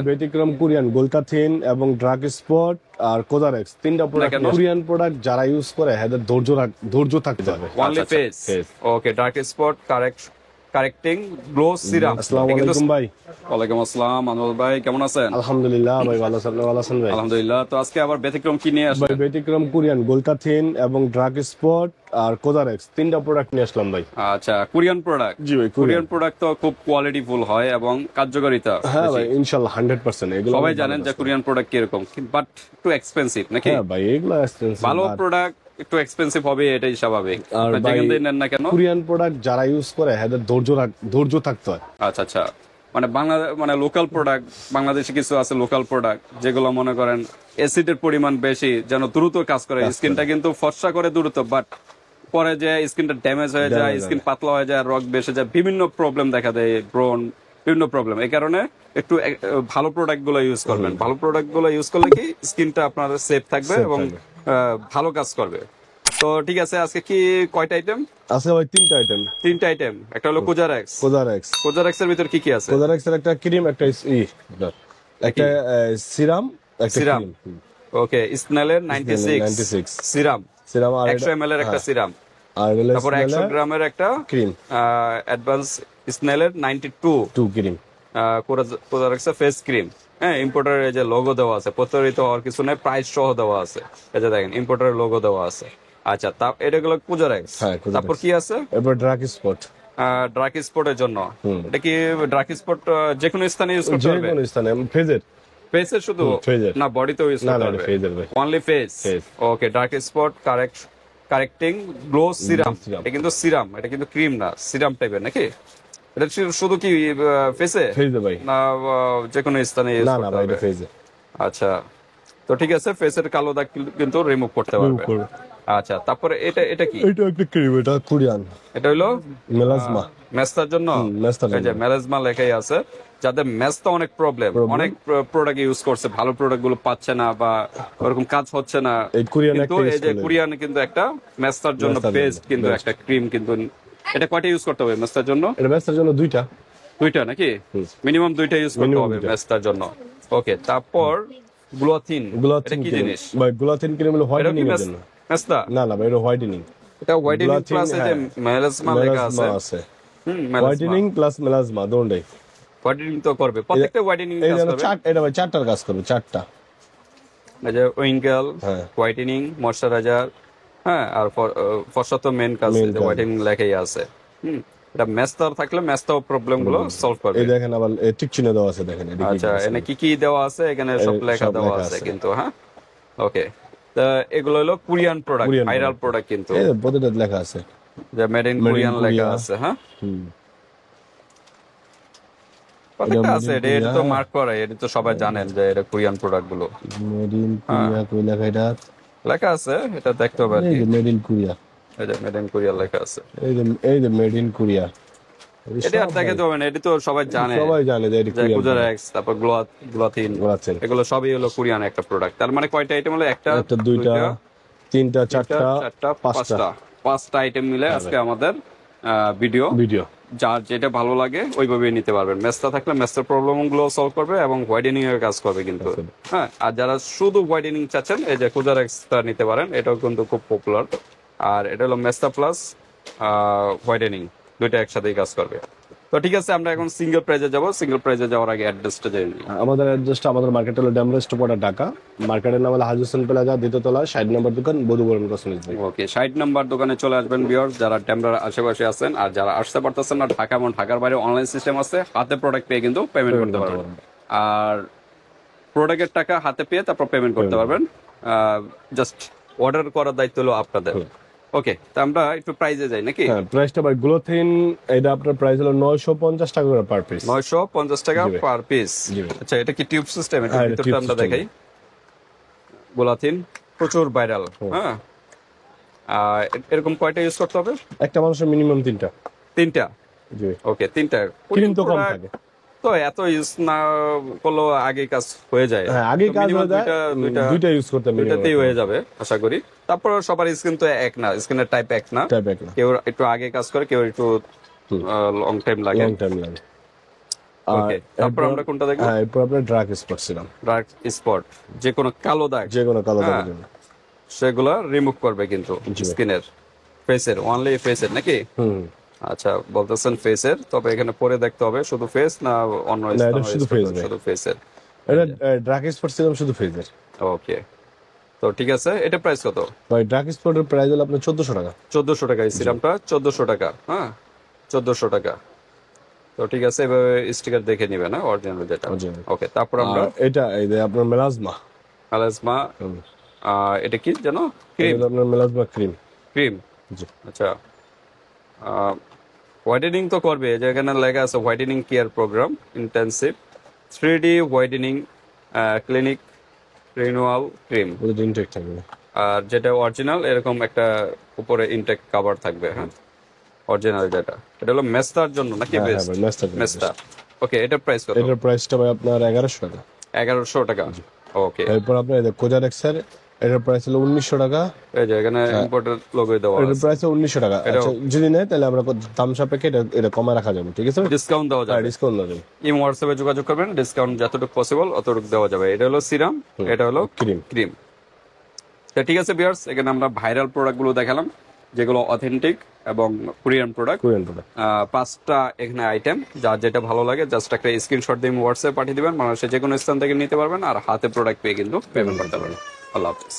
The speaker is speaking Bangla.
ব্যতিক্রম কোরিয়ান গোলকাথিন এবং ড্রাগ স্পট আর কোজারেক্স তিনটা প্রোডাক্ট কোরিয়ান প্রোডাক্ট যারা ইউজ করে এদের ধৈর্য থাকতে হবে। Only face okay dark spot correcting glow serum. আসসালামু আলাইকুম ভাই। ওয়ালাইকুম আসসালাম আনোয়ার ভাই, কেমন আছেন? আলহামদুলিল্লাহ ভাই, ভালো আছেন? ভালো আছেন ভাই? আলহামদুলিল্লাহ। তো আজকে আবার ব্যতিক্রম কি নিয়ে আসলেন? ভাই ব্যতিক্রম কোরিয়ান গোলকাথিন এবং ড্রাগ স্পট আর কোজারেক্স তিনটা প্রোডাক্ট নিয়ে আসলাম ভাই। আচ্ছা, কোরিয়ান প্রোডাক্ট। জি ভাই, কোরিয়ান প্রোডাক্ট তো খুব কোয়ালিটিফুল হয় এবং কার্যকারিতা। হ্যাঁ ভাই, ইনশাআল্লাহ 100%। এগুলো সবাই জানেন যে কোরিয়ান প্রোডাক্ট কিরকম, বাট একটু এক্সপেন্সিভ নাকি? হ্যাঁ ভাই, এগুলো এক্সপেন্সিভ। ভালো প্রোডাক্ট একটু এক্সপেন্সিভ হবে, এটাই স্বাভাবিক। আর যেখান থেকে নেন না কেন, কোরিয়ান প্রোডাক্ট যারা ইউজ করে এদের ধৈর্য থাকতে হয়। আচ্ছা আচ্ছা, মানে লোকাল প্রোডাক্ট, বাংলাদেশে কিছু আছে লোকাল প্রোডাক্ট যেগুলো মনে করেন অ্যাসিডের পরিমাণ বেশি, যেন দ্রুত কাজ করে, স্কিনটা কিন্তু ফর্সা করে দ্রুত, বাট পরে যে স্কিনটা ড্যামেজ হয়ে যায়, স্কিন পাতলা হয়ে যায়, রগ বেসে যায়, বিভিন্ন প্রবলেম দেখা দেয়, ব্রন, বিভিন্ন প্রবলেম। এই কারণে একটু ভালো প্রোডাক্ট গুলো ইউজ করবেন। ভালো প্রোডাক্ট গুলো ইউজ করলে কি স্কিনটা আপনার সেফ থাকবে এবং ভালো কাজ করবে। তো ঠিক আছে, আজকে কি কয়টা আইটেম আছে ভাই? তিনটা আইটেম। একটা হলো কোজারেক্স এর ভিতর কি কি আছে? কোজারেক্স এর একটা ক্রিম, একটা একটা সিরাম, একটা সিরাম। ক্রিম। ওকে, স্নেলের 96 সিরাম আর 100 ml এর একটা সিরাম, আর তারপর 100 গ্রামের একটা ক্রিম, অ্যাডভান্স স্নেলের 92 ক্রিম, কোজারেক্স ফেস ক্রিম। হ্যাঁ, ইম্পোর্টারের যে লোগো দেওয়া আছে, প্রতারিত হওয়ার কিছু নেই, প্রাইস সহ দেওয়া আছে। এই যে দেখেন ইম্পোর্টারের লোগো দেওয়া আছে। আচ্ছা, এটা গেলো কোজারেক্স। তারপর কি আছে? এরপর ড্রাগ স্পট। ড্রাগ স্পটের জন্য এটা কি ড্রাগ স্পট যে কোনো স্থানে ইউজ করতে পারবে? যে কোনো স্থানে। ফেসের শুধু না, বডিতেও ইউজ করতে পারবে? Only face. Okay, dark spot correcting glow serum. এটা কিন্তু সিরাম, এটা কিন্তু ক্রিম না, সিরাম টাইপের নাকি? এটা শুধু কি ফেসে ভাই না যে কোনো স্থানে ইউজ করতে পারবে? আচ্ছা, তো ঠিক আছে, ফেসের কালো দাগ কিন্তু রিমুভ করতে পারবে। আচ্ছা, তারপরে এটা কি? এটা একটা ক্রিম, এটা কোরিয়ান। এটা হলো মেলাজমা, মেস্তার জন্য। এই যে মেলাজমা লেখাই আছে। যাদের মেস্তা অনেক প্রবলেম, অনেক প্রোডাক্ট ইউজ করছে, ভালো প্রোডাক্ট গুলো পাচ্ছে না বা ওরকম কাজ হচ্ছে না, কিন্তু এই যে কোরিয়ান কিন্তু একটা মেস্তার জন্য বেস্ট কিন্তু একটা ক্রিম। কিন্তু এটা কয়টা ইউজ করতে হবে মেস্তার জন্য? এটা মেস্তার জন্য দুইটা নাকি? মিনিমাম দুইটা ইউজ করতে হবে মেস্তার জন্য। ওকে, তারপর গ্লোথিন। এটা কি জিনিস ভাই? গ্লোথিন ক্রিম হলো হোয়াইটেনিং এর জন্য। মেস্তা না ভাই, এটা হোয়াইটেনিং। এটা হোয়াইটেনিং প্লাস এই যে মেলাজমা লেখা আছে। হোয়াইটেনিং প্লাস মেলাজমা দুটোই হোয়াইটেনিং তো করবে, প্রত্যেকটা হোয়াইটেনিং কাজ করবে। এটা ভাই চারটার কাজ করবে, চারটা। এই যে উইঙ্কেল, হোয়াইটেনিং, ময়শ্চারাইজার, হ্যাঁ, আর ফর্সা তো মেন কাজ, হোয়াইটেনিং লেখাই আছে। এটা মেস্তার থাকলে মেস্তাও প্রবলেম গুলো সলভ করবে। এই দেখেন আবার টিক চিহ্ন দেওয়া আছে, দেখেন। আচ্ছা, এখানে কি কি দেওয়া আছে, এখানে সব লেখা দেওয়া আছে কিন্তু। হ্যাঁ, ওকে। তা এগুলো হলো কোরিয়ান প্রোডাক্ট, ভাইরাল প্রোডাক্ট কিন্তু। এই প্রতিটা লেখা আছে যে মেড ইন কোরিয়ান লেখা আছে। হ্যাঁ, প্রত্যেকটা আছে। এটা তো মার্ক করা, এটা তো সবাই জানেন যে এটা কোরিয়ান প্রোডাক্ট গুলো। মেড ইন কোরিয়া কই লেখা? এটা লেখা আছে, এটা দেখতে হবে। এই যে মেড ইন কোরিয়া, এই যে মেড ইন কোরিয়া লেখা আছে। এই যে মেড ইন কোরিয়া। এটা আর দেখে দেবেন, এটা তো সবাই জানে যে এটা কোরিয়ান। কোজারেক্স, তারপর গ্লোথিন, এগুলো সবই হলো কোরিয়ান একটা প্রোডাক্ট। তার মানে কয়টা আইটেম হলো? একটা, দুইটা, তিনটা, চারটা, পাঁচটা আইটেম মিলে আজকে আমাদের ভিডিও। যার যেটা ভালো লাগে ওইভাবে নিতে পারবেন। মেস্তা থাকলে মেস্তার প্রবলেম গুলো সলভ করবে এবং হোয়াইটেনিং এর কাজ করবে কিন্তু। হ্যাঁ, আর যারা শুধু হোয়াইটেনিং চাচ্ছেন, এই যে কোজারেক্সটা নিতে পারেন, এটাও কিন্তু খুব পপুলার। আর এটা হলো মেস্তা প্লাস হোয়াইটেনিং, দুইটা একসাথেই কাজ করবে। তো ঠিক আছে, আমরা এখন সিঙ্গেল প্রাইজে যাব। সিঙ্গেল প্রাইজে যাওয়ার আগে অ্যাড্রেসটা জেনে নিই। আমাদের অ্যাড্রেসটা, আমাদের মার্কেট হলো ড্যামরা স্টোপাটা, ঢাকা। মার্কেটের নাম হলো হাজি হোসেন প্লাজা, দ্বিতীয় তলা, 60 নম্বর দোকান, বধুবরণ কসমেটিক্স। ওকে, 60 নম্বর দোকানে চলে আসবেন ভিউয়ার্স, যারা ড্যামরার আশেপাশে আছেন। আর যারা আসতে পারতেছেন না, ঢাকা এবং ঢাকার বাইরে অনলাইন সিস্টেম আছে, হাতে প্রোডাক্ট পেয়ে কিন্তু পেমেন্ট করতে পারবেন। আর প্রোডাক্টের টাকা হাতে পেয়ে তারপর পেমেন্ট করতে পারবেন। জাস্ট অর্ডার করার দায়িত্ব হলো আপনাদের। ওকে, তো আমরা একটু প্রাইজে যাই নাকি? হ্যাঁ, প্রাইসটা ভাই গ্লোথিন, এটা আপনার প্রাইস হলো 950 টাকা করে পার পিস। 950 টাকা পার পিস। আচ্ছা, এটা কি টিউব সিস্টেম? এটা ভিতরটা আমরা দেখাই। গ্লোথিন প্রচুর ভাইরাল। হ্যাঁ, এরকম কয়টা ইউজ করতে হবে? একটা মানুষের মিনিমাম তিনটা। জি, ওকে, তিনটা। ক্রিম তো কম থাকে, তো এত ইউজ না করলেও আগে কাজ হয়ে যায়। হ্যাঁ, আগে কাজ হয়ে যায়, দুইটা ইউজ করতে দুইটাতেই হয়ে যাবে আশা করি। তারপর সবার স্কিন তো এক না, স্কিনের টাইপ এক না। কেউ একটু আগে কাজ করে, কেউ একটু লং টাইম লাগে। ওকে, তারপর আমরা কোনটা দেখবো? হ্যাঁ, এরপর আপনার drug spot serum, dark spot, যে কোনো কালো দাগ যে কোনো কালো হ্যাঁ, দাগের জন্য। সেগুলা রিমুভ করবে কিন্তু স্কিনের, ফেসের, অনলি ফেসের নাকি? হুম, আচ্ছা, বলতেছেন ফেসের, তবে এখানে পরে দেখতে হবে শুধু ফেস না অন্য না, এটা স্থানও শুধু spot face হবে? ভাই। শুধু ফেসের। এটা ড্রাগ স্পট সিরাম শুধু ফেজের। ওকে, তো ঠিক আছে, এটা প্রাইস কত? ভাই ড্রাগ স্পটের প্রাইস হলো আপনার 1400 টাকা। 1400 টাকা, এই সিরামটা 1400 টাকা। হ্যাঁ, 1400 টাকা। তো ঠিক আছে, এভাবে স্টিকার দেখে নিবে না, অরিজিনাল যেটা। Original। ওকে, তারপর আমরা আর এটা এই যে আপনার মেলাজমা, আলাজমা, এটা কি জানো? এটা ক্রিম, হলো আপনার মেলাজমা ক্রিম। ক্রিম। জি, আচ্ছা, হোয়াইটেনিং তো করবে, যেখানে লেখা আছে whitening care program intensive 3D whitening clinic renewal cream. ওদের ইনটেক থাকবে। আর যেটা অরিজিনাল এরকম একটা উপরে ইনটেক কভার থাকবে। হ্যাঁ, অরিজিনাল যেটা, এটা হলো মেস্তার জন্য নাকি? হ্যাঁ, বেস্ট ভাই মেস্তা। মেস্তা। ওকে, এটার প্রাইস কত? এটার প্রাইসটা ভাই আপনার 1100 টাকা। 1100 টাকা। ওকে, এরপর আপনার এই কোজারেক্সের এটার প্রাইস হলো 1900 টাকা। এই যে এখানে ইম্পোর্টেড লোগো দেওয়া এটার আছে। প্রাইস 1900 টাকা। আচ্ছা, যদি নেয় তাহলে আমরা দাম সাপেক্ষে এটা কমে রাখা যাবে, ঠিক আছে? ডিসকাউন্ট দেওয়া যাবে, ডিসকাউন্ট দেওয়া যাবে। ইম হোয়াটসঅ্যাপে যোগাযোগ করবেন, ডিসকাউন্ট যতটুকু পসিবল অতটুকু দেওয়া যাবে। এটা হলো সিরাম, এটা হলো ক্রিম। ক্রিম। তো ঠিক আছে ভিউয়ার্স, এখানে আমরা ভাইরাল প্রোডাক্টগুলো দেখালাম, যেগুলো অথেন্টিক এবং কোরিয়ান প্রোডাক্ট। Korean product. 5টা এখানে আইটেম, যার যেটা ভালো লাগে জাস্ট একটা স্ক্রিনশট দিয়ে হোয়াটসঅ্যাপে পাঠিয়ে দিবেন, বাংলাদেশের যে কোনো স্থান থেকে নিতে পারবেন, আর হাতে প্রোডাক্ট পেয়ে কিন্তু পেমেন্ট করতে পারবেন। আল্লাহ হাফিজ।